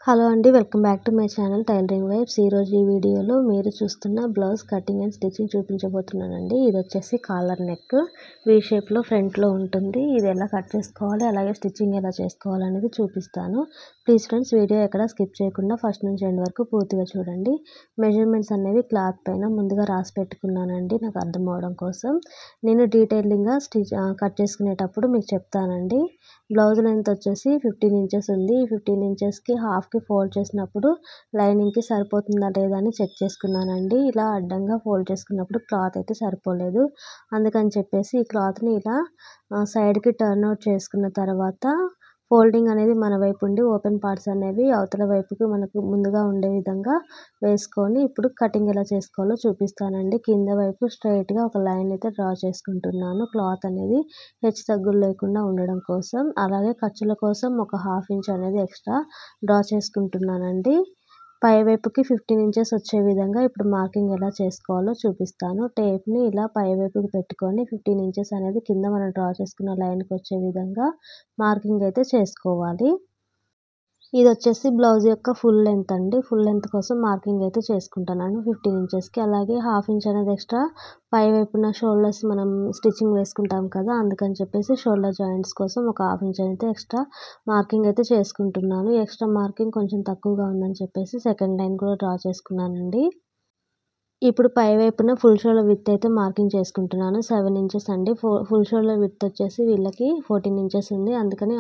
Hello అండి, welcome back to my channel tailoring vibes. ఈరోజు ఈ వీడియోలో మీరు చూస్తున్న బ్లౌజ్ కటింగ్ అండ్ స్టిచ్చింగ్ చూపించబోతున్నానండి. ఇది వచ్చేసి కాలర్ నెక్ వీ షేప్లో ఫ్రంట్లో ఉంటుంది. ఇది ఎలా కట్ చేసుకోవాలి, అలాగే స్టిచ్చింగ్ ఎలా చేసుకోవాలి అనేది చూపిస్తాను. ప్లీజ్ ఫ్రెండ్స్, వీడియో ఎక్కడ స్కిప్ చేయకుండా ఫస్ట్ నుంచి ఎండ్ వరకు పూర్తిగా చూడండి. మెజర్మెంట్స్ అనేవి క్లాత్ పైన ముందుగా రాసి పెట్టుకున్నానండి, నాకు అర్థం అవడం కోసం. నేను డీటెయిలింగ్గా కట్ చేసుకునేటప్పుడు మీకు చెప్తానండి. బ్లౌజ్ లెంత్ వచ్చేసి 15 ఇంచెస్ ఉంది. ఈ 15 ఇంచెస్కి హాఫ్కి ఫోల్డ్ చేసినప్పుడు లైనింగ్కి సరిపోతుందా లేదా అని చెక్ చేసుకున్నానండి. ఇలా అడ్డంగా ఫోల్డ్ చేసుకున్నప్పుడు క్లాత్ అయితే సరిపోలేదు. అందుకని చెప్పేసి ఈ క్లాత్ని ఇలా సైడ్కి టర్న్ అవుట్ చేసుకున్న తర్వాత ఫోల్డింగ్ అనేది మన వైపు ఉండి ఓపెన్ పార్ట్స్ అనేవి అవతల వైపుకి మనకు ముందుగా ఉండే విధంగా వేసుకొని ఇప్పుడు కటింగ్ ఎలా చేసుకోవాలో చూపిస్తానండి. కింద వైపు స్ట్రైట్గా ఒక లైన్ అయితే డ్రా చేసుకుంటున్నాను, క్లాత్ అనేది హెచ్చు తగ్గులు లేకుండా ఉండడం కోసం. అలాగే ఖర్చుల కోసం ఒక హాఫ్ ఇంచ్ అనేది ఎక్స్ట్రా డ్రా చేసుకుంటున్నానండి. పై వైపుకి 15 ఇంచెస్ వచ్చే విధంగా ఇప్పుడు మార్కింగ్ ఎలా చేసుకోవాలో చూపిస్తాను. టేప్ని ఇలా పై వైపుకి పెట్టుకొని 15 ఇంచెస్ అనేది కింద మనం డ్రా చేసుకున్న లైన్కి వచ్చే విధంగా మార్కింగ్ అయితే చేసుకోవాలి. ఇది వచ్చేసి బ్లౌజ్ యొక్క ఫుల్ లెంత్ అండి. ఫుల్ లెంత్ కోసం మార్కింగ్ అయితే చేసుకుంటున్నాను 15 ఇంచెస్కి. అలాగే హాఫ్ ఇంచ్ అనేది ఎక్స్ట్రా పై వైపున షోల్డర్స్ మనం స్టిచ్చింగ్ వేసుకుంటాం కదా, అందుకని చెప్పేసి షోల్డర్ జాయింట్స్ కోసం ఒక హాఫ్ ఇంచ్ అయితే ఎక్స్ట్రా మార్కింగ్ అయితే చేసుకుంటున్నాను. ఎక్స్ట్రా మార్కింగ్ కొంచెం తక్కువగా ఉందని చెప్పేసి సెకండ్ లైన్ కూడా డ్రా చేసుకున్నానండి. ఇప్పుడు పై వైపున ఫుల్ షోల్డర్ విడ్త్ అయితే మార్కింగ్ చేసుకుంటున్నాను. 7 ఇంచెస్ అండి. ఫుల్ షోల్డర్ విడ్త్ వచ్చేసి వీళ్ళకి 14 ఇంచెస్ ఉంది. అందుకని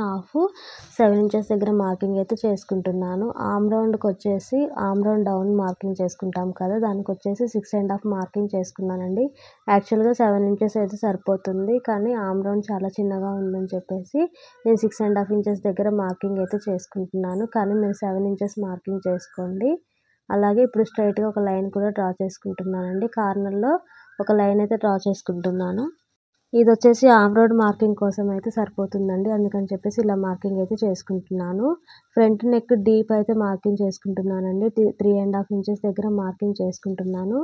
7 ఇంచెస్ దగ్గర మార్కింగ్ అయితే చేసుకుంటున్నాను. ఆమ్ రౌండ్కి వచ్చేసి ఆమ్ రౌండ్ డౌన్ మార్కింగ్ చేసుకుంటాం కదా, దానికి వచ్చేసి 6.5 మార్కింగ్ చేసుకున్నానండి. యాక్చువల్గా 7 ఇంచెస్ అయితే సరిపోతుంది, కానీ ఆమ్ రౌండ్ చాలా చిన్నగా ఉందని చెప్పేసి నేను 6.5 ఇంచెస్ దగ్గర మార్కింగ్ అయితే చేసుకుంటున్నాను. కానీ మీరు 7 ఇంచెస్ మార్కింగ్ చేసుకోండి. అలాగే ఇప్పుడు స్ట్రైట్గా ఒక లైన్ కూడా డ్రా చేసుకుంటున్నానండి. కార్నర్లో ఒక లైన్ అయితే డ్రా చేసుకుంటున్నాను. ఇది వచ్చేసి ఆమ్ రోడ్ మార్కింగ్ కోసం అయితే సరిపోతుందండి, అందుకని చెప్పేసి ఇలా మార్కింగ్ అయితే చేసుకుంటున్నాను. ఫ్రంట్ నెక్ డీప్ అయితే మార్కింగ్ చేసుకుంటున్నానండి. 3.5 ఇంచెస్ దగ్గర మార్కింగ్ చేసుకుంటున్నాను.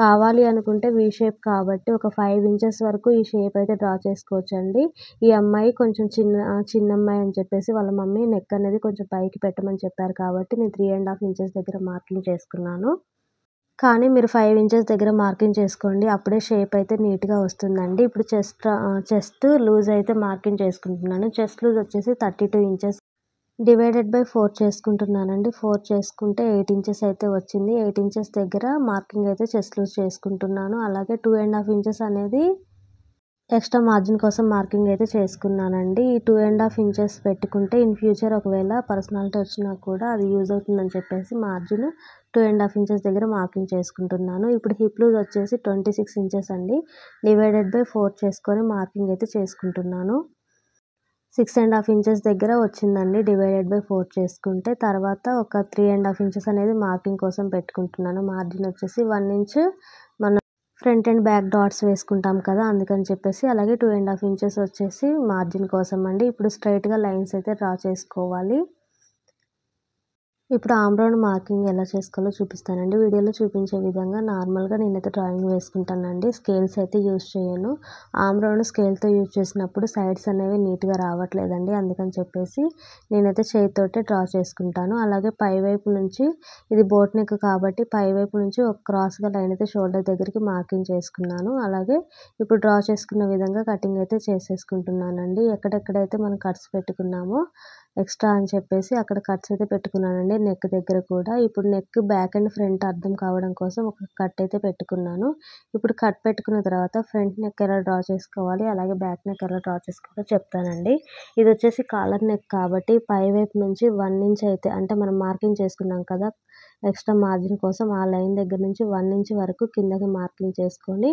కావాలి అనుకుంటే వీ షేప్ కాబట్టి ఒక 5 ఇంచెస్ వరకు ఈ షేప్ అయితే డ్రా చేసుకోవచ్చండి. ఈ అమ్మాయి కొంచెం చిన్న అమ్మాయి అని చెప్పేసి వాళ్ళ మమ్మీ నెక్ అనేది కొంచెం పైకి పెట్టమని చెప్పారు కాబట్టి నేను 3.5 ఇంచెస్ దగ్గర మార్కింగ్ చేసుకున్నాను. కానీ మీరు 5 ఇంచెస్ దగ్గర మార్కింగ్ చేసుకోండి, అప్పుడే షేప్ అయితే నీట్గా వస్తుందండి. ఇప్పుడు చెస్ట్ లూజ్ అయితే మార్కింగ్ చేసుకుంటున్నాను. చెస్ట్ లూజ్ వచ్చేసి 32 ఇంచెస్ డివైడెడ్ బై 4 చేసుకుంటున్నానండి. 4 చేసుకుంటే 8 ఇంచెస్ అయితే వచ్చింది. 8 ఇంచెస్ దగ్గర మార్కింగ్ అయితే చెస్ట్ లూజ్ చేసుకుంటున్నాను. అలాగే 2.5 ఇంచెస్ అనేది ఎక్స్ట్రా మార్జిన్ కోసం మార్కింగ్ అయితే చేసుకున్నానండి. ఈ 2.5 ఇంచెస్ పెట్టుకుంటే ఇన్ ఫ్యూచర్ ఒకవేళ పర్సనాలిటీ వచ్చినా కూడా అది యూజ్ అవుతుందని చెప్పేసి మార్జిన్ 2.5 ఇంచెస్ దగ్గర మార్కింగ్ చేసుకుంటున్నాను. ఇప్పుడు హిప్ లూజ్ వచ్చేసి 26 ఇంచెస్ అండి. డివైడెడ్ బై 4 చేసుకొని మార్కింగ్ అయితే చేసుకుంటున్నాను. 6.5 ఇంచెస్ దగ్గర వచ్చిందండి డివైడెడ్ బై 4 చేసుకుంటే. తర్వాత ఒక 3.5 ఇంచెస్ అనేది మార్కింగ్ కోసం పెట్టుకుంటున్నాను. మార్జిన్ వచ్చేసి 1 ఇంచ్ మనం ఫ్రంట్ అండ్ బ్యాక్ డాట్స్ వేసుకుంటాం కదా, అందుకని చెప్పేసి. అలాగే 2.5 ఇంచెస్ వచ్చేసి మార్జిన్ కోసం అండి. ఇప్పుడు స్ట్రైట్గా లైన్స్ అయితే డ్రా చేసుకోవాలి. ఇప్పుడు ఆమ్ రౌండ్ మార్కింగ్ ఎలా చేసుకోవాలో చూపిస్తానండి. వీడియోలో చూపించే విధంగా నార్మల్గా నేనైతే డ్రాయింగ్ వేసుకుంటానండి, స్కేల్స్ అయితే యూజ్ చేయను. ఆమ్ రౌండ్ స్కేల్తో యూజ్ చేసినప్పుడు సైడ్స్ అనేవి నీట్గా రావట్లేదండి, అందుకని చెప్పేసి నేనైతే చేతితోటే డ్రా చేసుకుంటాను. అలాగే పై వైపు నుంచి ఇది బోట్ నెక్ కాబట్టి పై వైపు నుంచి ఒక క్రాస్గా లైన్ అయితే షోల్డర్ దగ్గరికి మార్కింగ్ చేసుకున్నాను. అలాగే ఇప్పుడు డ్రా చేసుకున్న విధంగా కటింగ్ అయితే చేసేసుకుంటున్నానండి. ఎక్కడెక్కడైతే మనం కట్స్ పెట్టుకున్నామో ఎక్స్ట్రా అని చెప్పేసి అక్కడ కట్స్ అయితే పెట్టుకున్నానండి, నెక్ దగ్గర కూడా. ఇప్పుడు నెక్ బ్యాక్ అండ్ ఫ్రంట్ అర్థం కావడం కోసం ఒక కట్ అయితే పెట్టుకున్నాను. ఇప్పుడు కట్ పెట్టుకున్న తర్వాత ఫ్రంట్ నెక్ ఎలా డ్రా చేసుకోవాలి, అలాగే బ్యాక్ నెక్ ఎలా డ్రా చేసుకోవాలో చెప్తానండి. ఇది వచ్చేసి కాలర్ నెక్ కాబట్టి పై వైపు నుంచి 1 ఇంచ్ అయితే, అంటే మనం మార్కింగ్ చేసుకున్నాం కదా ఎక్స్ట్రా మార్జిన్ కోసం, ఆ లైన్ దగ్గర నుంచి 1 ఇంచ్ వరకు కిందకి మార్కింగ్ చేసుకొని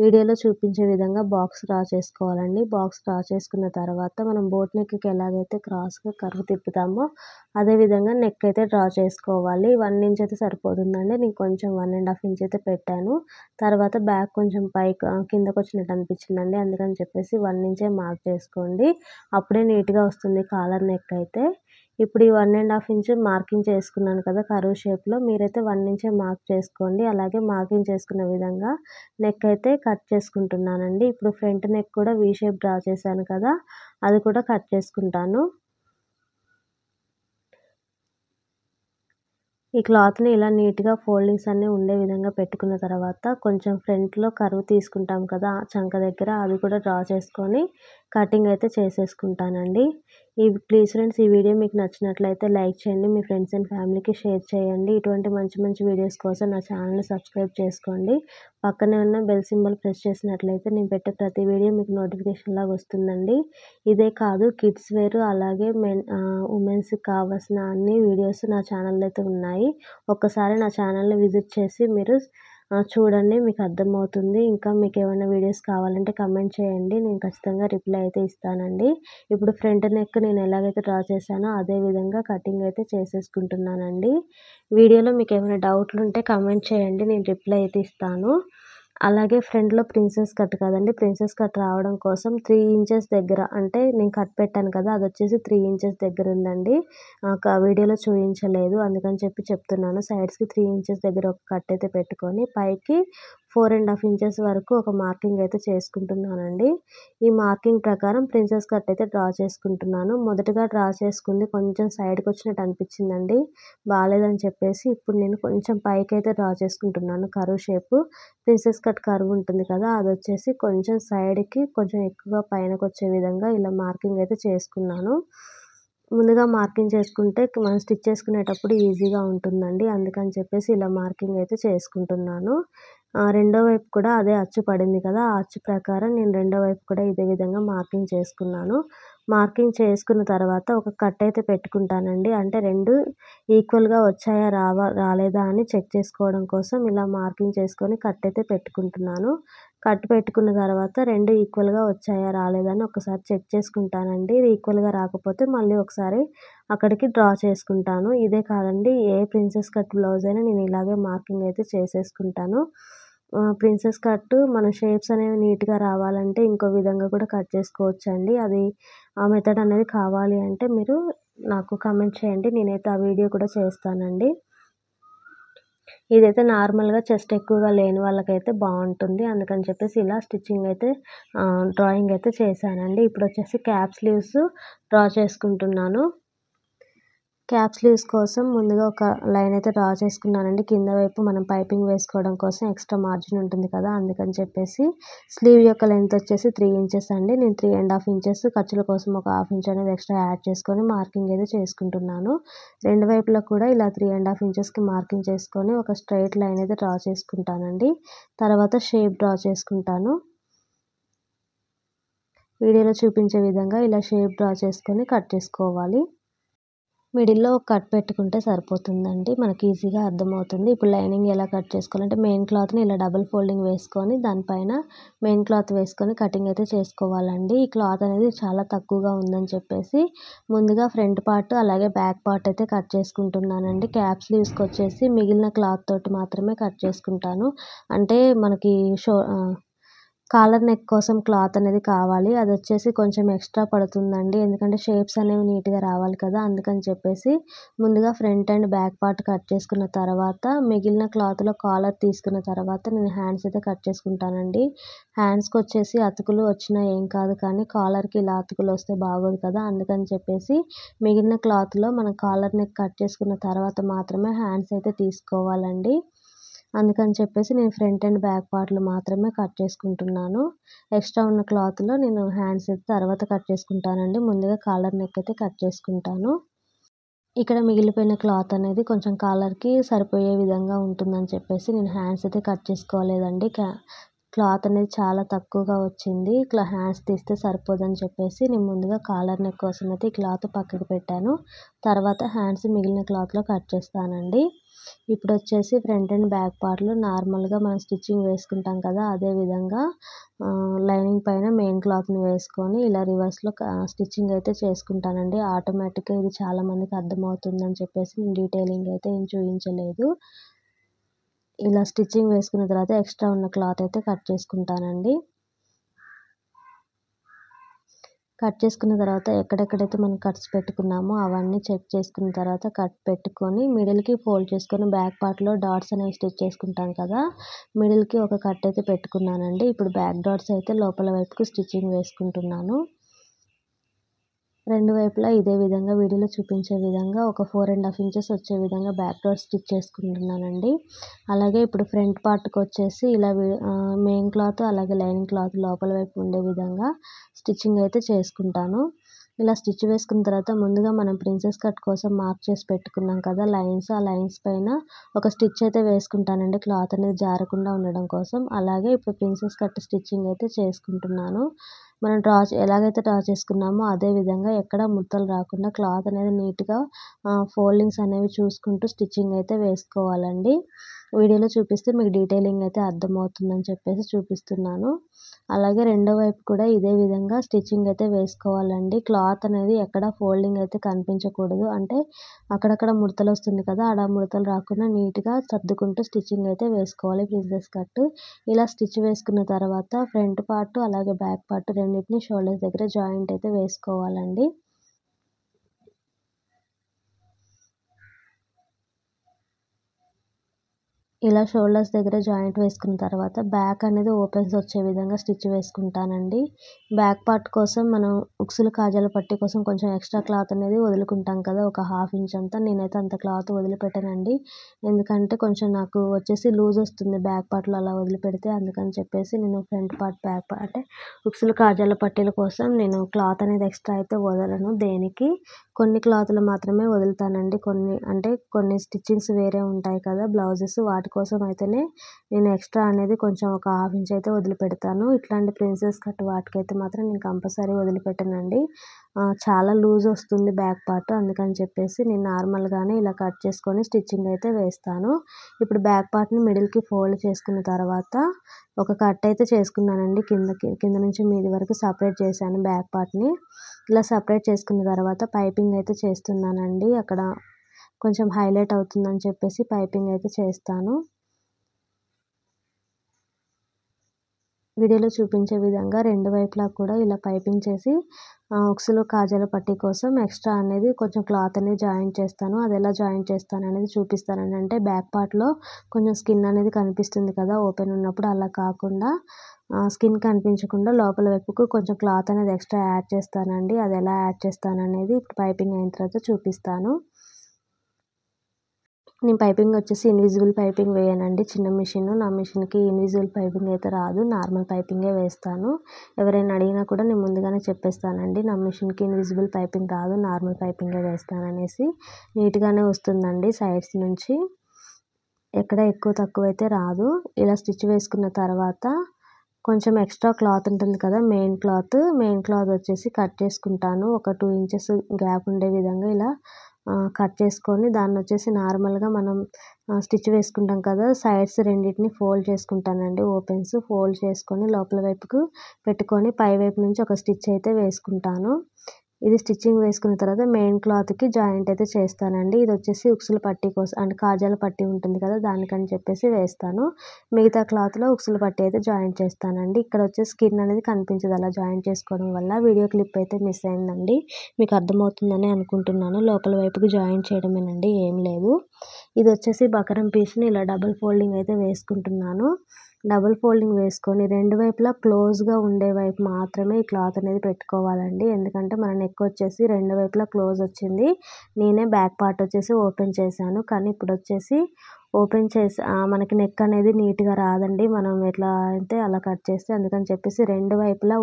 వీడియోలో చూపించే విధంగా బాక్స్ డ్రా చేసుకోవాలండి. బాక్స్ డ్రా చేసుకున్న తర్వాత మనం బోట్ నెక్కి ఎలాగైతే క్రాస్గా కర్వ్ తిప్పుతామో అదేవిధంగా నెక్ అయితే డ్రా చేసుకోవాలి. 1 ఇంచ్ అయితే సరిపోతుందండి, నేను కొంచెం 1.5 ఇంచ్ అయితే పెట్టాను. తర్వాత బ్యాక్ కొంచెం కిందకు వచ్చినట్టు అనిపించిందండి, అందుకని చెప్పేసి 1 ఇంచే మార్క్ చేసుకోండి, అప్పుడే నీట్గా వస్తుంది కాలర్ నెక్ అయితే. ఇప్పుడు ఈ 1.5 ఇంచ్ మార్కింగ్ చేసుకున్నాను కదా కర్వ్ షేప్లో, మీరైతే 1 ఇంచే మార్క్ చేసుకోండి. అలాగే మార్కింగ్ చేసుకున్న విధంగా నెక్ అయితే కట్ చేసుకుంటున్నానండి. ఇప్పుడు ఫ్రంట్ నెక్ కూడా వీ షేప్ డ్రా చేశాను కదా, అది కూడా కట్ చేసుకుంటాను. ఈ క్లాత్‌ని ఇలా నీట్‌గా ఫోల్డింగ్స్ అన్నీ ఉండే విధంగా పెట్టుకున్న తర్వాత కొంచెం ఫ్రంట్‌లో కర్వ్ తీసుకుంటాం కదా! చంక దగ్గర అది కూడా డ్రా చేసుకొని కటింగ్ అయితే చేసేసుకుంటానండి. ప్లీజ్ ఫ్రెండ్స్, ఈ వీడియో మీకు నచ్చినట్లయితే లైక్ చేయండి. మీ ఫ్రెండ్స్ అండ్ ఫ్యామిలీకి షేర్ చేయండి. ఇటువంటి మంచి మంచి వీడియోస్ కోసం నా ఛానల్‌ని సబ్స్క్రైబ్ చేసుకోండి. పక్కనే ఉన్న బెల్ సింబల్ ప్రెస్ చేసినట్లయితే నేను పెట్టే ప్రతి వీడియో మీకు నోటిఫికేషన్ లాగా వస్తుందండి. ఇదే కాదు, కిడ్స్ వేర్ అలాగే ఉమెన్స్‌కి కావాల్సిన అన్ని వీడియోస్ నా ఛానల్‌లో అయితే ఉన్నాయి. ఒక్కసారి నా ఛానల్‌ని విజిట్ చేసి మీరు చూడండి, మీకు అర్థమవుతుంది. ఇంకా మీకేమైనా వీడియోస్ కావాలంటే కమెంట్ చేయండి. నేను ఖచ్చితంగా రిప్లై అయితే ఇస్తానండి. ఇప్పుడు ఫ్రంట్ నెక్ నేను ఎలాగైతే డ్రా చేశానో అదే విధంగా కటింగ్ అయితే చేసేసుకుంటున్నానండి. వీడియోలో మీకేమైనా డౌట్లుంటే కమెంట్ చేయండి. నేను రిప్లై అయితే ఇస్తాను. అలాగే ఫ్రంట్‌లో ప్రిన్సెస్ కట్ కదండీ! ప్రిన్సెస్ కట్ రావడం కోసం 3 ఇంచెస్ దగ్గర, అంటే నేను కట్ పెట్టాను కదా! అదొచ్చేసి 3 ఇంచెస్ దగ్గరుందండి. వీడియోలో చూయించలేదు. అందుకని చెప్తున్నాను. సైడ్స్‌కి 3 ఇంచెస్ దగ్గర ఒక కట్ అయితే పెట్టుకొని పైకి 4½ ఇంచెస్ వరకు ఒక మార్కింగ్ అయితే చేసుకుంటున్నానండి. ఈ మార్కింగ్ ప్రకారం ప్రిన్సెస్ కట్ అయితే డ్రా చేసుకుంటున్నాను. మొదటగా డ్రా చేసుకుంది కొంచెం సైడ్‌కొచ్చినట్టు అనిపించిందండి. బాలేదని చెప్పేసి ఇప్పుడు నేను కొంచెం పైకైతే డ్రా చేసుకుంటున్నాను curve shape. Princess cut curve ఉంటుంది కదా! అదొచ్చేసి కొంచెం సైడ్‌కి కొంచెం ఎక్కువగా పైనకొచ్చే విధంగా ఇలా మార్కింగ్ అయితే చేసుకున్నాను. ముందుగా మార్కింగ్ చేసుకుంటే మనం స్టిచ్ చేసుకునేటప్పుడు ఈజీగా ఉంటుందండి. అందుకని చెప్పేసి ఇలా మార్కింగ్ అయితే చేసుకుంటున్నాను. రెండో వైపు కూడా అదే అచ్చు పడింది కదా! ఆ అచ్చు ప్రకారం నేను రెండో వైపు కూడా ఇదే విధంగా మార్కింగ్ చేసుకున్నాను. మార్కింగ్ చేసుకున్న తర్వాత ఒక కట్ అయితే పెట్టుకుంటానండి. అంటే 2 ఈక్వల్‌గా వచ్చాయా రాలేదా అని చెక్ చేసుకోవడం కోసం ఇలా మార్కింగ్ చేసుకొని కట్ అయితే పెట్టుకుంటున్నాను. కట్ పెట్టుకున్న తర్వాత 2 ఈక్వల్‌గా వచ్చాయా రాలేదా అని ఒకసారి చెక్ చేసుకుంటానండి. ఈక్వల్‌గా రాకపోతే మళ్ళీ ఒకసారి అక్కడికి డ్రా చేసుకుంటాను. ఇదే కాదండి, ఏ ప్రిన్సెస్ కట్ బ్లౌజ్ అయినా నేను ఇలాగే మార్కింగ్ అయితే చేసేసుకుంటాను. ప్రిన్సెస్ కట్ మన షేప్స్ అనేవి నీట్‌గా రావాలంటే ఇంకో విధంగా కూడా కట్ చేసుకోవచ్చండి. అది ఆ మెథడ్ అనేది కావాలి అంటే మీరు నాకు కామెంట్ చేయండి. నేనైతే ఆ వీడియో కూడా చేస్తానండి. ఇదైతే నార్మల్‌గా చెస్ట్ ఎక్కువగా లేని వాళ్ళకైతే బావుంటుంది. అందుకని చెప్పేసి ఇలా స్టిచ్చింగ్ అయితే డ్రాయింగ్ అయితే చేశానండి. ఇప్పుడొచ్చేసి క్యాప్ స్లీవ్స్ డ్రా చేసుకుంటున్నాను. క్యాప్ స్లీవ్స్ కోసం ముందుగా ఒక లైన్ అయితే డ్రా చేసుకున్నానండి. కింద వైపు మనం పైపింగ్ వేసుకోవడం కోసం ఎక్స్ట్రా మార్జిన్ ఉంటుంది కదా! అందుకని చెప్పేసి స్లీవ్ యొక్క లెంత్ వచ్చేసి 3 ఇంచెస్ అండి. నేను 3½ ఇంచెస్ ఖర్చుల కోసం ఒక ½ ఇంచ్ అనేది ఎక్స్ట్రా యాడ్ చేసుకొని మార్కింగ్ అయితే చేసుకుంటున్నాను. రెండు వైపులా కూడా ఇలా 3½ ఇంచెస్‌కి మార్కింగ్ చేసుకొని ఒక స్ట్రెయిట్ లైన్ అయితే డ్రా చేసుకుంటానండి. తర్వాత షేప్ డ్రా చేసుకుంటాను. వీడియోలో చూపించే విధంగా ఇలా షేప్ డ్రా చేసుకొని కట్ చేసుకోవాలి. మిడిల్‌లో ఒక కట్ పెట్టుకుంటే సరిపోతుందండి. మనకి ఈజీగా అర్థమవుతుంది. ఇప్పుడు లైనింగ్ ఎలా కట్ చేసుకోవాలంటే మెయిన్ క్లాత్‌ని ఇలా డబుల్ ఫోల్డింగ్ వేసుకొని దానిపైన మెయిన్ క్లాత్ వేసుకొని కటింగ్ అయితే చేసుకోవాలండి. ఈ క్లాత్ అనేది చాలా తక్కువగా ఉందని చెప్పేసి ముందుగా ఫ్రంట్ పార్ట్ అలాగే బ్యాక్ పార్ట్ అయితే కట్ చేసుకుంటున్నానండి. క్యాప్ స్లీవ్స్‌కొచ్చేసి మిగిలిన క్లాత్ తోటి మాత్రమే కట్ చేసుకుంటాను. అంటే మనకి కాలర్ నెక్ కోసం క్లాత్ అనేది కావాలి. అదొచ్చేసి కొంచెం ఎక్స్ట్రా పడుతుందండి. ఎందుకంటే షేప్స్ అనేవి నీట్‌గా రావాలి కదా! అందుకని చెప్పేసి ముందుగా front and back part cut చేసుకున్న తర్వాత మిగిలిన క్లాత్‌లో కాలర్ తీసుకున్న తర్వాత నేను హ్యాండ్స్ అయితే కట్ చేసుకుంటానండి. హ్యాండ్స్‌కొచ్చేసి అతుకులు వచ్చినా ఏం కాదు, కానీ కాలర్‌కి ఇలా అతుకులు వస్తే బాగోదు కదా! అందుకని చెప్పేసి మిగిలిన క్లాత్‌లో మనం కాలర్ నెక్ కట్ చేసుకున్న తర్వాత మాత్రమే హ్యాండ్స్ అయితే తీసుకోవాలండి. అందుకని చెప్పేసి నేను ఫ్రంట్ అండ్ బ్యాక్ పార్ట్‌లు మాత్రమే కట్ చేసుకుంటున్నాను. ఎక్స్ట్రా ఉన్న క్లాత్‌లో నేను హ్యాండ్స్ అయితే తర్వాత కట్ చేసుకుంటానండి. ముందుగా కాలర్ నెక్ అయితే కట్ చేసుకుంటాను. ఇక్కడ మిగిలిపోయిన క్లాత్ అనేది కొంచెం కాలర్‌కి సరిపోయే విధంగా ఉంటుందని చెప్పేసి నేను హ్యాండ్స్ అయితే కట్ చేసుకోలేదండి. క్లాత్ అనేది చాలా తక్కువగా వచ్చింది. ఇట్లా హ్యాండ్స్ తీస్తే సరిపోదని చెప్పేసి నేను ముందుగా కాలర్ నెక్ కోసం అయితే ఈ క్లాత్ పక్కకు పెట్టాను. తర్వాత హ్యాండ్స్ మిగిలిన క్లాత్‌లో కట్ చేస్తానండి. ఇప్పుడొచ్చేసి ఫ్రంట్ అండ్ బ్యాక్ పార్ట్‌లో నార్మల్‌గా మనం స్టిచ్చింగ్ వేసుకుంటాం కదా! అదే విధంగా లైనింగ్ పైన మెయిన్ క్లాత్‌ని వేసుకొని ఇలా రివర్స్‌లో స్టిచ్చింగ్ అయితే చేసుకుంటానండి. ఆటోమేటిక్‌గా ఇది చాలా మందికి అర్థమవుతుందని చెప్పేసి నేను డీటెయిలింగ్ అయితే ఏం చూయించలేదు. ఇలా స్టిచ్చింగ్ వేసుకున్న తర్వాత ఎక్స్ట్రా ఉన్న క్లాత్ అయితే కట్ చేసుకుంటానండి. కట్ చేసుకున్న తర్వాత ఎక్కడెక్కడైతే మనం కట్స్ పెట్టుకున్నామో అవన్నీ చెక్ చేసుకున్న తర్వాత కట్ పెట్టుకొని మిడిల్‌కి ఫోల్డ్ చేసుకొని బ్యాక్ పార్ట్‌లో డాట్స్ అనేవి స్టిచ్ చేసుకుంటాం కదా! మిడిల్‌కి ఒక కట్ అయితే పెట్టుకున్నానండి. ఇప్పుడు బ్యాక్ డాట్స్ అయితే లోపల వైపుకి స్టిచ్చింగ్ వేసుకుంటున్నాను. రెండు వైపులా ఇదే విధంగా వీడియోలో చూపించే విధంగా ఒక 4.5 ఇంచెస్ వచ్చే విధంగా బ్యాక్ డాట్ స్టిచ్ చేసుకుంటున్నానండి. అలాగే ఇప్పుడు ఫ్రంట్ పార్ట్కి వచ్చేసి ఇలా మెయిన్ క్లాత్ అలాగే లైనింగ్ క్లాత్ లోపల వైపు ఉండే విధంగా స్టిచ్చింగ్ అయితే చేసుకుంటాను. ఇలా స్టిచ్ వేసుకున్న తర్వాత ముందుగా మనం ప్రిన్సెస్ కట్ కోసం మార్క్ చేసి పెట్టుకున్నాం కదా లైన్స్, ఆ లైన్స్ పైన ఒక స్టిచ్ అయితే వేసుకుంటానండి క్లాత్ అనేది జారకుండా ఉండడం కోసం. అలాగే ఇప్పుడు ప్రిన్సెస్ కట్ స్టిచ్చింగ్ అయితే చేసుకుంటున్నాను. మనం ఎలాగైతే డ్రా చేసుకున్నామో అదే విధంగా ఎక్కడ ముడతలు రాకుండా క్లాత్ అనేది నీట్‌గా ఫోల్డింగ్స్ అనేవి చూసుకుంటూ స్టిచ్చింగ్ అయితే వేసుకోవాలండి. వీడియోలో చూపిస్తే మీకు డీటెయిలింగ్ అయితే అర్థమవుతుందని చెప్పేసి చూపిస్తున్నాను. అలాగే రెండో వైపు కూడా ఇదే విధంగా స్టిచ్చింగ్ అయితే వేసుకోవాలండి. క్లాత్ అనేది ఎక్కడ ఫోల్డింగ్ అయితే కనిపించకూడదు. అంటే అక్కడక్కడ ముడతలు వస్తుంది కదా, ఆడ ముడతలు రాకుండా నీట్‌గా సర్దుకుంటూ స్టిచ్చింగ్ అయితే వేసుకోవాలి ప్రిన్సెస్ కట్. ఇలా స్టిచ్ వేసుకున్న తర్వాత ఫ్రంట్ పార్ట్ అలాగే బ్యాక్ పార్ట్ రెండిటిని షోల్డర్స్ దగ్గర జాయింట్ అయితే వేసుకోవాలండి. ఇలా షోల్డర్స్ దగ్గర జాయింట్ వేసుకున్న తర్వాత బ్యాక్ అనేది ఓపెన్స్ వచ్చే విధంగా స్టిచ్ వేసుకుంటానండి. బ్యాక్ పార్ట్ కోసం మనం ఉక్సులు కాజాల పట్టీ కోసం కొంచెం ఎక్స్ట్రా క్లాత్ అనేది వదులుకుంటాం కదా, ఒక 1/2 ఇంచ్ అంతా. నేనైతే అంత క్లాత్ వదిలిపెట్టానండి. ఎందుకంటే కొంచెం నాకు వచ్చేసి లూజ్ వస్తుంది బ్యాక్ పార్ట్‌లో అలా వదిలిపెడితే. అందుకని చెప్పేసి నేను ఫ్రంట్ పార్ట్, బ్యాక్ పార్ట్ అంటే ఉక్సులు కాజాల పట్టీల కోసం నేను క్లాత్ అనేది ఎక్స్ట్రా అయితే వదలను దేనికి. కొన్ని క్లాతులు మాత్రమే వదులుతానండి. కొన్ని స్టిచ్చింగ్స్ వేరే ఉంటాయి కదా బ్లౌజెస్, వాటి కోసం అయితేనే నేను ఎక్స్ట్రా అనేది కొంచెం ఒక 1/2 ఇంచ్ అయితే వదిలిపెడతాను. ఇట్లాంటి ప్రిన్సెస్ కట్ వాటికైతే మాత్రం నేను కంపల్సరీ వదిలిపెట్టనండి. చాలా లూజ్ వస్తుంది బ్యాక్ పార్ట్. అందుకని చెప్పేసి నేను నార్మల్‌గానే ఇలా కట్ చేసుకొని స్టిచ్చింగ్ అయితే వేస్తాను. ఇప్పుడు బ్యాక్ పార్ట్‌ని మిడిల్‌కి ఫోల్డ్ చేసుకున్న తర్వాత ఒక కట్ అయితే చేసుకున్నానండి. కింద నుంచి మీది వరకు సెపరేట్ చేశాను బ్యాక్ పార్ట్‌ని. ఇలా సెపరేట్ చేసుకున్న తర్వాత పైపింగ్ అయితే చేస్తున్నానండి. అక్కడ కొంచెం హైలైట్ అవుతుందని చెప్పేసి పైపింగ్ అయితే చేస్తాను. వీడియోలో చూపించే విధంగా రెండు వైపులా కూడా ఇలా పైపింగ్ చేసి ఉక్సులు కాజాల పట్టీ కోసం ఎక్స్ట్రా అనేది కొంచెం క్లాత్ అనేది జాయింట్ చేస్తాను. అది ఎలా జాయింట్ చేస్తాను అనేది చూపిస్తానండి. అంటే బ్యాక్ పార్ట్‌లో కొంచెం స్కిన్ అనేది కనిపిస్తుంది కదా ఓపెన్ ఉన్నప్పుడు, అలా కాకుండా స్కిన్ కనిపించకుండా లోపల వైపుకు కొంచెం క్లాత్ అనేది ఎక్స్ట్రా యాడ్ చేస్తానండి. అది ఎలా యాడ్ చేస్తాననేది ఇప్పుడు పైపింగ్ అయిన తర్వాత చూపిస్తాను. నేను పైపింగ్ వచ్చేసి ఇన్విజిబుల్ పైపింగ్ వేయనండి. చిన్న మిషన్, నా మిషన్‌కి ఇన్విజిబుల్ పైపింగ్ అయితే రాదు. నార్మల్ పైపింగే వేస్తాను. ఎవరైనా అడిగినా కూడా నేను ముందుగానే చెప్పేస్తానండి. నా మిషన్‌కి ఇన్విజిబుల్ పైపింగ్ రాదు, నార్మల్ పైపింగే వేస్తాననేసి. నీట్‌గానే వస్తుందండి సైడ్స్ నుంచి. ఎక్కడ ఎక్కువ తక్కువ అయితే రాదు. ఇలా స్టిచ్ వేసుకున్న తర్వాత కొంచెం ఎక్స్ట్రా క్లాత్ ఉంటుంది కదా మెయిన్ క్లాత్ వచ్చేసి కట్ చేసుకుంటాను. ఒక 2 ఇంచెస్ గ్యాప్ ఉండే విధంగా ఇలా కట్ చేసుకొని దాన్నొచ్చేసి నార్మల్‌గా మనం స్టిచ్ వేసుకుంటాం కదా, సైడ్స్ రెండిటిని ఫోల్డ్ చేసుకుంటానండి. ఫోల్డ్ చేసుకొని లోపల వైపుకు పెట్టుకొని పై వైపు నుంచి ఒక స్టిచ్ అయితే వేసుకుంటాను. ఇది స్టిచ్చింగ్ వేసుకున్న తర్వాత మెయిన్ క్లాత్‌కి జాయింట్ అయితే చేస్తానండి. ఇది వచ్చేసి ఉక్సుల పట్టీ కోసం అంటే కాజాల పట్టీ ఉంటుంది కదా, దానికని చెప్పేసి వేస్తాను. మిగతా క్లాత్‌లో ఉక్సుల పట్టీ అయితే జాయింట్ చేస్తానండి. ఇక్కడ వచ్చేసి స్కిన్ అనేది కనిపించదు అలా జాయింట్ చేసుకోవడం వల్ల. వీడియో క్లిప్ అయితే మిస్ అయిందండి. మీకు అర్థమవుతుందని అనుకుంటున్నాను. లోపల వైపుకి జాయింట్ చేయడమేనండి, ఏం లేదు. ఇది వచ్చేసి బకరం పీస్‌ని ఇలా డబుల్ ఫోల్డింగ్ అయితే వేసుకుంటున్నాను. డబుల్ ఫోల్డింగ్ వేసుకొని రెండు వైపులా క్లోజ్‌గా ఉండే వైపు మాత్రమే ఈ క్లాత్ అనేది పెట్టుకోవాలండి. ఎందుకంటే మన నెక్ వచ్చేసి రెండు వైపులా క్లోజ్ వచ్చింది. నేనే బ్యాక్ పార్ట్ వచ్చేసి ఓపెన్ చేశాను. కానీ ఇప్పుడు వచ్చేసి మనకి నెక్ అనేది నీట్‌గా రాదండి. మనం ఎట్లా అంటే అలా కట్ చేస్తే. అందుకని చెప్పేసి రెండు వైపులా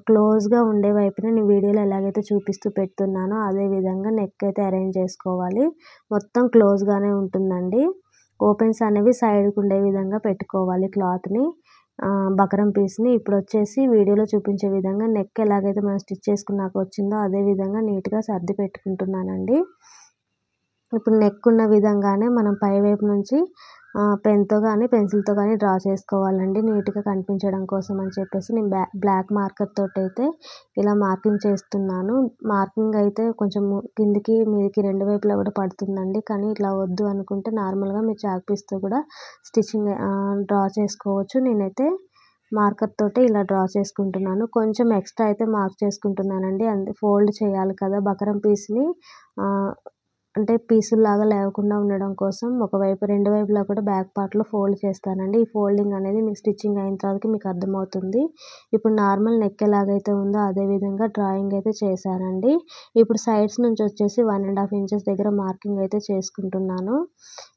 క్లోజ్‌గా ఉండే వైపున నేను వీడియోలో ఎలాగైతే చూపిస్తూ పెడుతున్నానో అదే విధంగా నెక్ అయితే అరేంజ్ చేసుకోవాలి. మొత్తం క్లోజ్‌గానే ఉంటుందండి. ఓపెన్స్ అనేవి సైడ్‌కి ఉండే విధంగా పెట్టుకోవాలి క్లాత్‌ని. బకరం పీస్‌ని ఇప్పుడు వచ్చేసి వీడియోలో చూపించే విధంగా నెక్ ఎలాగైతే మనం స్టిచ్ చేసుకున్నాక వచ్చిందో అదే విధంగా నీట్‌గా సర్ది పెట్టుకుంటున్నానండి. ఇప్పుడు నెక్ ఉన్న విధంగానే మనం పైవైపు నుంచి పెన్‌తో కానీ పెన్సిల్‌తో కానీ డ్రా చేసుకోవాలండి నీట్‌గా కనిపించడం కోసం అని చెప్పేసి. నేను బ్లాక్ మార్కర్ తోటైతే ఇలా మార్కింగ్ చేస్తున్నాను. మార్కింగ్ అయితే కొంచెం కిందికి మీదికి రెండు వైపులా కూడా పడుతుందండి. కానీ ఇట్లా వద్దు అనుకుంటే నార్మల్‌గా మీరు చాక్ పీస్‌తో కూడా స్టిచ్చింగ్ డ్రా చేసుకోవచ్చు. నేనైతే మార్కర్ తోటే ఇలా డ్రా చేసుకుంటున్నాను. కొంచెం ఎక్స్ట్రా అయితే మార్క్ చేసుకుంటున్నానండి. ఫోల్డ్ చేయాలి కదా బకరం పీస్‌ని. అంటే పీసుల్లాగా లేవకుండా ఉండడం కోసం ఒకవైపు రెండు వైపులా కూడా బ్యాక్ పార్ట్‌లో ఫోల్డ్ చేస్తానండి. ఈ ఫోల్డింగ్ అనేది మీకు స్టిచ్చింగ్ అయిన తర్వాతకి మీకు అర్థమవుతుంది. ఇప్పుడు నార్మల్ నెక్ ఎలాగైతే ఉందో అదే విధంగా డ్రాయింగ్ అయితే చేశానండి. ఇప్పుడు సైడ్స్ నుంచి వచ్చేసి 1½ ఇంచెస్ దగ్గర మార్కింగ్ అయితే చేసుకుంటున్నాను.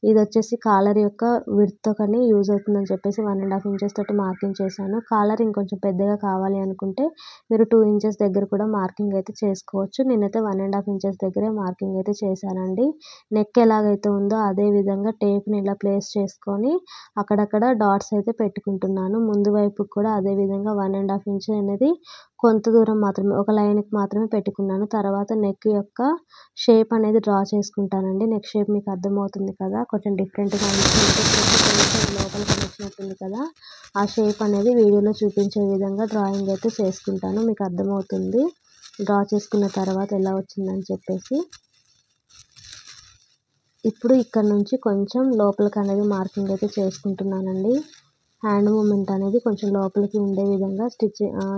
ఇదొచ్చేసి కాలర్ యొక్క విడ్త్ కని యూజ్ అవుతుందని చెప్పేసి 1½ ఇంచెస్ తోటి మార్కింగ్ చేశాను. కాలర్ ఇంకొంచెం పెద్దగా కావాలి అనుకుంటే మీరు 2 ఇంచెస్ దగ్గర కూడా మార్కింగ్ అయితే చేసుకోవచ్చు. నేనైతే 1½ ఇంచెస్ దగ్గరే మార్కింగ్ అయితే చేశానండి. నెక్ ఎలాగైతే ఉందో అదే విధంగా టేప్‌ని ఇలా ప్లేస్ చేసుకొని అక్కడక్కడ డాట్స్ అయితే పెట్టుకుంటున్నాను. ముందు వైపుకి కూడా అదే విధంగా 1½ ఇంచ్ అనేది కొంత దూరం మాత్రమే ఒక లైన్‌కి మాత్రమే పెట్టుకున్నాను. తర్వాత నెక్ యొక్క షేప్ అనేది డ్రా చేసుకుంటానండి. నెక్ షేప్ మీకు అర్థమవుతుంది కదా! కొంచెం డిఫరెంట్‌గా కొంచెం లోపలికి వచ్చినట్టుంది కదా! ఆ షేప్ అనేది వీడియోలో చూపించే విధంగా డ్రాయింగ్ అయితే చేసుకుంటాను. మీకు అర్థమవుతుంది. డ్రా చేసుకున్న తర్వాత ఎలా వచ్చిందని చెప్పేసి. ఇప్పుడు ఇక్కడ నుంచి కొంచెం లోపలికి అనేది మార్కింగ్ అయితే చేసుకుంటున్నానండి. హ్యాండ్ మూవ్‌మెంట్ అనేది కొంచెం లోపలికి ఉండే విధంగా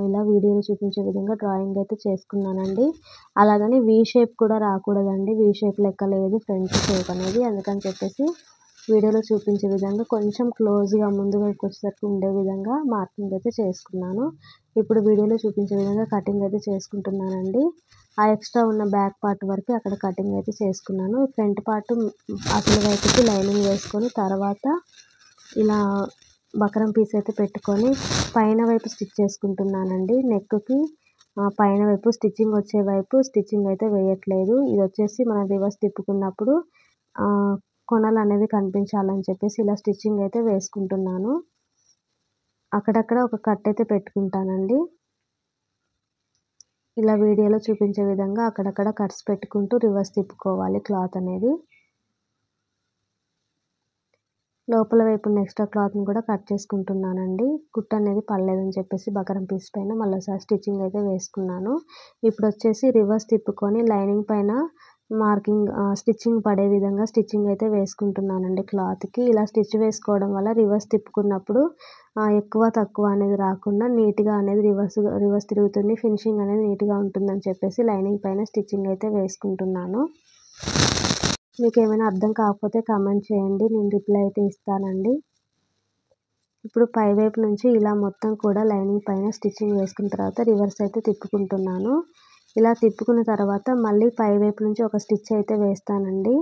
ఇలా వీడియోలో చూపించే విధంగా డ్రాయింగ్ అయితే చేసుకున్నానండి. అలాగని వి షేప్ కూడా రాకూడదండి. వి షేప్ లెక్క లేదు ఫ్రంట్ షేప్ అనేది. అందుకని చెప్పేసి వీడియోలో చూపించే విధంగా కొంచెం క్లోజ్‌గా ముందు వైపుకి వచ్చేసరికి ఉండే విధంగా మార్కింగ్ అయితే చేసుకున్నాను. ఇప్పుడు వీడియోలో చూపించే విధంగా కటింగ్ అయితే చేసుకుంటున్నానండి. ఆ ఎక్స్ట్రా ఉన్న బ్యాక్ పార్ట్ వరకు అక్కడ కటింగ్ అయితే చేసుకున్నాను. ఫ్రంట్ పార్ట్ అసలు వైపుకి లైనింగ్ వేసుకొని తర్వాత ఇలా బకరం పీస్ అయితే పెట్టుకొని పైన వైపు స్టిచ్ చేసుకుంటున్నానండి. నెక్‌కి పైన వైపు స్టిచ్చింగ్ వచ్చే వైపు స్టిచ్చింగ్ అయితే వేయట్లేదు. ఇదొచ్చేసి మనం రివర్స్ తిప్పుకున్నప్పుడు కొనలు అనేవి కనిపించాలని చెప్పేసి ఇలా స్టిచ్చింగ్ అయితే వేసుకుంటున్నాను. అక్కడక్కడ ఒక కట్ అయితే పెట్టుకుంటానండి. ఇలా వీడియోలో చూపించే విధంగా అక్కడక్కడ కట్స్ పెట్టుకుంటూ రివర్స్ తిప్పుకోవాలి క్లాత్ అనేది. లోపల వైపు ఉన్న ఎక్స్ట్రా క్లాత్‌ని కూడా కట్ చేసుకుంటున్నానండి. కుట్టు అనేది పడలేదని చెప్పేసి బకరం పీస్ పైన మళ్ళొకసారి స్టిచ్చింగ్ అయితే వేసుకున్నాను. ఇప్పుడొచ్చేసి రివర్స్ తిప్పుకొని లైనింగ్ పైన స్టిచ్చింగ్ పడే విధంగా స్టిచ్చింగ్ అయితే వేసుకుంటున్నానండి క్లాత్‌కి. ఇలా స్టిచ్ వేసుకోవడం వల్ల రివర్స్ తిప్పుకున్నప్పుడు ఎక్కువ తక్కువ అనేది రాకుండా నీట్‌గా అనేది రివర్స్ తిరుగుతుంది. ఫినిషింగ్ అనేది నీట్‌గా ఉంటుందని చెప్పేసి లైనింగ్ పైన స్టిచ్చింగ్ అయితే వేసుకుంటున్నాను. మీకేమైనా అర్థం కాకపోతే కామెంట్ చేయండి. నేను రిప్లై అయితే ఇస్తానండి. ఇప్పుడు పైవైపు నుంచి ఇలా మొత్తం కూడా లైనింగ్ పైన స్టిచ్చింగ్ వేసుకున్న తర్వాత రివర్స్ అయితే తిప్పుకుంటున్నాను. ఇలా తిప్పుకున్న తర్వాత మళ్ళీ పైవైపు నుంచి ఒక స్టిచ్ అయితే వేస్తానండి.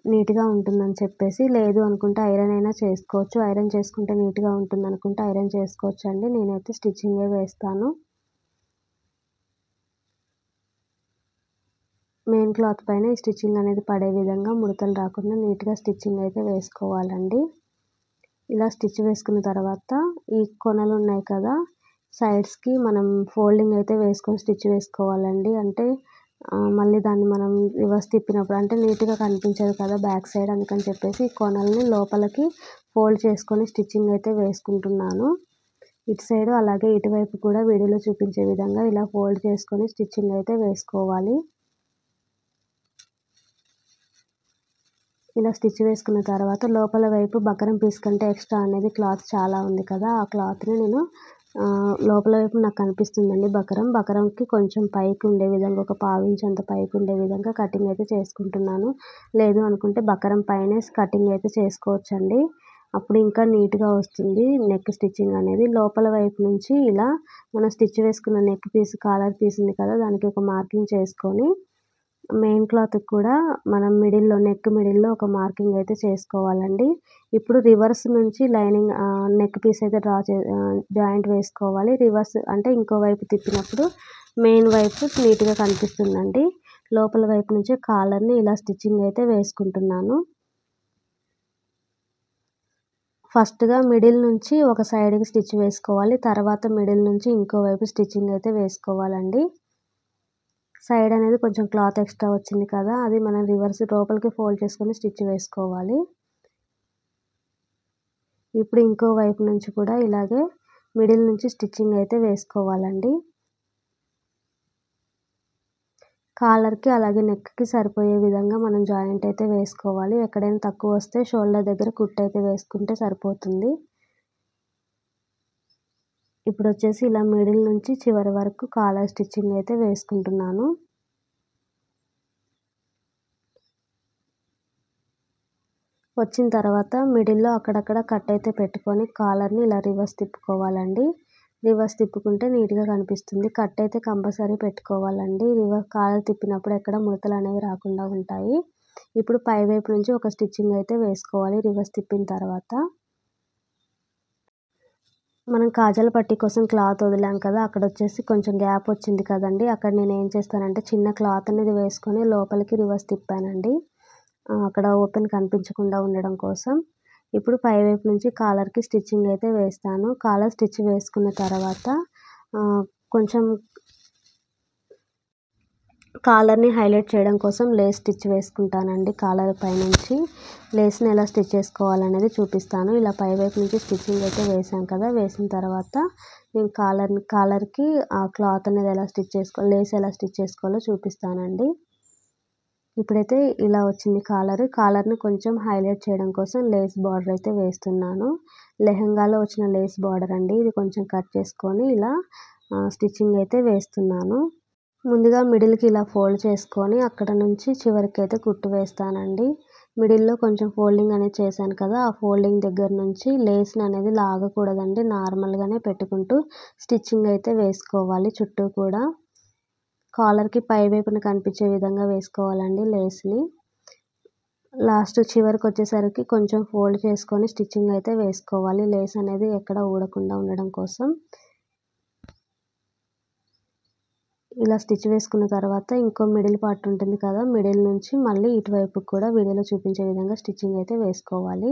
నీట్‌గా ఉంటుందని చెప్పేసి. లేదు అనుకుంటే ఐరన్ అయినా చేసుకోవచ్చు. ఐరన్ చేసుకుంటే నీట్‌గా ఉంటుందనుకుంటే ఐరన్ చేసుకోవచ్చండి. నేనైతే స్టిచ్చింగే వేస్తాను. మెయిన్ క్లాత్ పైన ఈ స్టిచ్చింగ్ అనేది పడే విధంగా ముడతలు రాకుండా నీట్‌గా స్టిచ్చింగ్ అయితే వేసుకోవాలండి. ఇలా స్టిచ్ వేసుకున్న తర్వాత ఈ కొనలు ఉన్నాయి కదా! సైడ్స్‌కి మనం ఫోల్డింగ్ అయితే వేసుకొని స్టిచ్ వేసుకోవాలండి. అంటే మళ్ళీ దాన్ని మనం రివర్స్ తిప్పినప్పుడు అంటే నీట్‌గా కనిపించదు కదా బ్యాక్ సైడ్. అందుకని చెప్పేసి ఈ కొనల్ని లోపలికి ఫోల్డ్ చేసుకొని స్టిచ్చింగ్ అయితే వేసుకుంటున్నాను. ఇటు సైడు అలాగే ఇటువైపు కూడా వీడియోలో చూపించే విధంగా ఇలా ఫోల్డ్ చేసుకొని స్టిచ్చింగ్ అయితే వేసుకోవాలి. ఇలా స్టిచ్ వేసుకున్న తర్వాత లోపల వైపు బకరం పీస్ కంటే ఎక్స్ట్రా అనేది క్లాత్ చాలా ఉంది కదా! ఆ క్లాత్‌ని నేను లోపల వైపు నాకు కనిపిస్తుందండి బకరం. బకరంకి కొంచెం పైకి ఉండే విధంగా ఒక పావించ్ అంత పైకి ఉండే విధంగా కటింగ్ అయితే చేసుకుంటున్నాను. లేదు అనుకుంటే బకరం పైనే కటింగ్ అయితే చేసుకోవచ్చండి. అప్పుడు ఇంకా నీట్‌గా వస్తుంది నెక్ స్టిచ్చింగ్ అనేది. లోపల వైపు నుంచి ఇలా మనం స్టిచ్ వేసుకున్న నెక్ పీస్ కాలర్ పీస్ ఉంది కదా! దానికి ఒక మార్కింగ్ చేసుకొని మెయిన్ క్లాత్‌కి కూడా మనం నెక్ మిడిల్‌లో ఒక మార్కింగ్ అయితే చేసుకోవాలండి. ఇప్పుడు రివర్స్ నుంచి నెక్ పీస్ అయితే జాయింట్ వేసుకోవాలి. రివర్స్ అంటే ఇంకో వైపు తిప్పినప్పుడు మెయిన్ వైపు నీట్‌గా కనిపిస్తుందండి. లోపల వైపు నుంచి కాలర్‌ని ఇలా స్టిచ్చింగ్ అయితే వేసుకుంటున్నాను. ఫస్ట్‌గా మిడిల్ నుంచి ఒక సైడ్‌కి స్టిచ్ వేసుకోవాలి. తర్వాత మిడిల్ నుంచి ఇంకో వైపు స్టిచ్చింగ్ అయితే వేసుకోవాలండి. సైడ్ అనేది కొంచెం క్లాత్ ఎక్స్ట్రా వచ్చింది కదా! అది మనం రివర్స్ లోపలికి ఫోల్డ్ చేసుకొని స్టిచ్ వేసుకోవాలి. ఇప్పుడు ఇంకో వైపు నుంచి కూడా ఇలాగే మిడిల్ నుంచి స్టిచ్చింగ్ అయితే వేసుకోవాలండి. కాలర్‌కి అలాగే నెక్‌కి సరిపోయే విధంగా మనం జాయింట్ అయితే వేసుకోవాలి. ఎక్కడైనా తక్కువ వస్తే షోల్డర్ దగ్గర కుట్టు అయితే వేసుకుంటే సరిపోతుంది. ఇప్పుడొచ్చేసి ఇలా మిడిల్ నుంచి చివరి వరకు కాలర్ స్టిచ్చింగ్ అయితే వేసుకుంటున్నాను. వచ్చిన తర్వాత మిడిల్లో అక్కడక్కడ కట్ అయితే పెట్టుకొని కాలర్ని ఇలా రివర్స్ తిప్పుకోవాలండి. రివర్స్ తిప్పుకుంటే నీట్గా కనిపిస్తుంది. కట్ అయితే కంపల్సరీ పెట్టుకోవాలండి. కాలర్ తిప్పినప్పుడు ఎక్కడ ముడతలు అనేవి రాకుండా ఉంటాయి. ఇప్పుడు పై వైపు నుంచి ఒక స్టిచ్చింగ్ అయితే వేసుకోవాలి రివర్స్ తిప్పిన తర్వాత. మనం కాజాల పట్టీ కోసం క్లాత్ వదిలాం కదా, అక్కడ వచ్చేసి కొంచెం గ్యాప్ వచ్చింది కదండి, అక్కడ నేను ఏం చేస్తానంటే చిన్న క్లాత్ అనేది వేసుకొని లోపలికి రివర్స్ తిప్పానండి, అక్కడ ఓపెన్ కనిపించకుండా ఉండడం కోసం. ఇప్పుడు పై వైపు నుంచి కాలర్కి స్టిచ్చింగ్ అయితే వేస్తాను. కాలర్ స్టిచ్ వేసుకున్న తర్వాత కొంచెం కాలర్ని హైలైట్ చేయడం కోసం లేస్ స్టిచ్ వేసుకుంటానండి. కాలర్ పైనుంచి లేస్ని ఎలా స్టిచ్ చేసుకోవాలనేది చూపిస్తాను. ఇలా పై వైపు నుంచి స్టిచ్చింగ్ అయితే వేసాం కదా, వేసిన తర్వాత నేను కాలర్కి ఆ క్లాత్ అనేది ఎలా స్టిచ్ చేసుకోవాలి, లేస్ ఎలా స్టిచ్ చేసుకోవాలో చూపిస్తానండి. ఇప్పుడైతే ఇలా వచ్చింది కాలర్ని కొంచెం హైలైట్ చేయడం కోసం లేస్ బార్డర్ అయితే వేస్తున్నాను. లెహంగాలో వచ్చిన లేస్ బార్డర్ అండి ఇది. కొంచెం కట్ చేసుకొని ఇలా స్టిచ్చింగ్ అయితే వేస్తున్నాను. ముందుగా మిడిల్కి ఇలా ఫోల్డ్ చేసుకొని అక్కడ నుంచి చివరికి అయితే కుట్టు వేస్తానండి. మిడిల్లో కొంచెం ఫోల్డింగ్ అనేది చేశాను కదా, ఆ ఫోల్డింగ్ దగ్గర నుంచి లేస్ని అనేది లాగకూడదండి, నార్మల్గానే పెట్టుకుంటూ స్టిచ్చింగ్ అయితే వేసుకోవాలి. చుట్టూ కూడా కాలర్కి పై వైపున కనిపించే విధంగా వేసుకోవాలండి లేస్ని. లాస్ట్ చివరికి వచ్చేసరికి కొంచెం ఫోల్డ్ చేసుకొని స్టిచ్చింగ్ అయితే వేసుకోవాలి, లేస్ అనేది ఎక్కడ ఊడకుండా ఉండడం కోసం. ఇలా స్టిచ్ వేసుకున్న తర్వాత ఇంకో మిడిల్ పార్ట్ ఉంటుంది కదా, మిడిల్ నుంచి మళ్ళీ ఇటువైపు కూడా వీడియోలో చూపించే విధంగా స్టిచ్చింగ్ అయితే వేసుకోవాలి.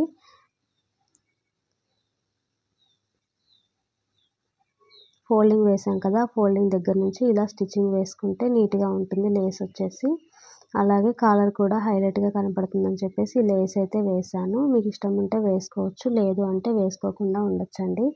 ఫోల్డింగ్ వేసాం కదా, ఫోల్డింగ్ దగ్గర నుంచి ఇలా స్టిచ్చింగ్ వేసుకుంటే నీట్గా ఉంటుంది లేస్ వచ్చేసి. అలాగే కాలర్ కూడా హైలైట్గా కనపడుతుందని చెప్పేసి లేస్ అయితే వేసాను. మీకు ఇష్టం ఉంటే వేసుకోవచ్చు, లేదు అంటే వేసుకోకుండా ఉండొచ్చండి.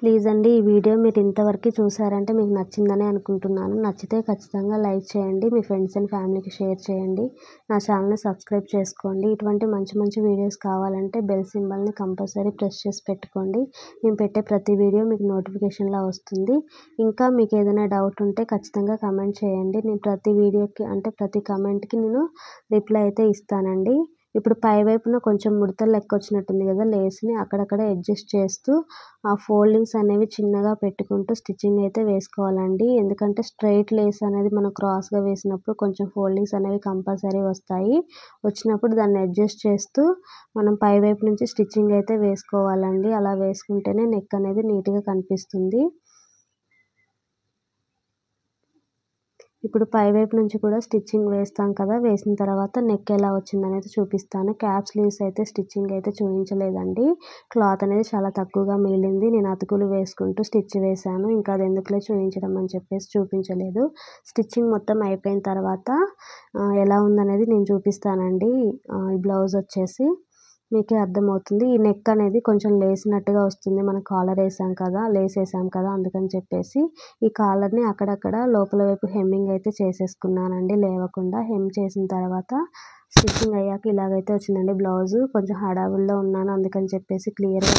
ప్లీజ్ అండి, ఈ వీడియో మీరు ఇంతవరకు చూసారంటే మీకు నచ్చిందని అనుకుంటున్నాను. నచ్చితే ఖచ్చితంగా లైక్ చేయండి, మీ ఫ్రెండ్స్ అండ్ ఫ్యామిలీకి షేర్ చేయండి, నా ఛానల్ని సబ్స్క్రైబ్ చేసుకోండి. ఇటువంటి మంచి మంచి వీడియోస్ కావాలంటే బెల్ సింబల్ని కంపల్సరీ ప్రెస్ చేసి పెట్టుకోండి. నేను పెట్టే ప్రతి వీడియో మీకు నోటిఫికేషన్లా వస్తుంది. ఇంకా మీకు ఏదైనా డౌట్ ఉంటే ఖచ్చితంగా కమెంట్ చేయండి. నేను ప్రతి వీడియోకి అంటే ప్రతి కమెంట్కి నేను రిప్లై అయితే ఇస్తానండి. ఇప్పుడు పై వైపున కొంచెం ముడతలు లెక్క వచ్చినట్టుంది కదా, లేస్ని అక్కడక్కడ అడ్జస్ట్ చేస్తూ ఆ ఫోల్డింగ్స్ అనేవి చిన్నగా పెట్టుకుంటూ స్టిచ్చింగ్ అయితే వేసుకోవాలండి. ఎందుకంటే స్ట్రైట్ లేస్ అనేది మనం క్రాస్గా వేసినప్పుడు కొంచెం ఫోల్డింగ్స్ అనేవి కంపల్సరీ వస్తాయి. వచ్చినప్పుడు దాన్ని అడ్జస్ట్ చేస్తూ మనం పై వైపు నుంచి స్టిచ్చింగ్ అయితే వేసుకోవాలండి. అలా వేసుకుంటేనే నెక్ అనేది నీట్గా కనిపిస్తుంది. ఇప్పుడు పై వైపు నుంచి కూడా స్టిచ్చింగ్ వేస్తాం కదా, వేసిన తర్వాత నెక్ ఎలా వచ్చిందనేది చూపిస్తాను. క్యాప్ స్లీవ్స్ అయితే స్టిచ్చింగ్ అయితే చూపించలేదండి, క్లాత్ అనేది చాలా తక్కువగా మిగిలింది. నేను అతుకులు వేసుకుంటూ స్టిచ్ వేశాను, ఇంకా అది ఎందుకులే చూపించడం అని చెప్పేసి చూపించలేదు. స్టిచ్చింగ్ మొత్తం అయిపోయిన తర్వాత ఎలా ఉందనేది నేను చూపిస్తానండి. ఈ బ్లౌజ్ వచ్చేసి మీకే అర్థమవుతుంది. ఈ నెక్ అనేది కొంచెం లేసినట్టుగా వస్తుంది, మనం కాలర్ వేసాం కదా, లేస్ వేసాం కదా, అందుకని చెప్పేసి ఈ కాలర్ని అక్కడక్కడ లోపల వైపు హెమ్మింగ్ అయితే చేసేసుకున్నానండి లేవకుండా. హెమ్ చేసిన తర్వాత స్టిచ్చింగ్ అయ్యాక ఇలాగైతే వచ్చిందండి బ్లౌజు. కొంచెం హడావుల్లో ఉన్నాను అందుకని చెప్పేసి క్లియర్గా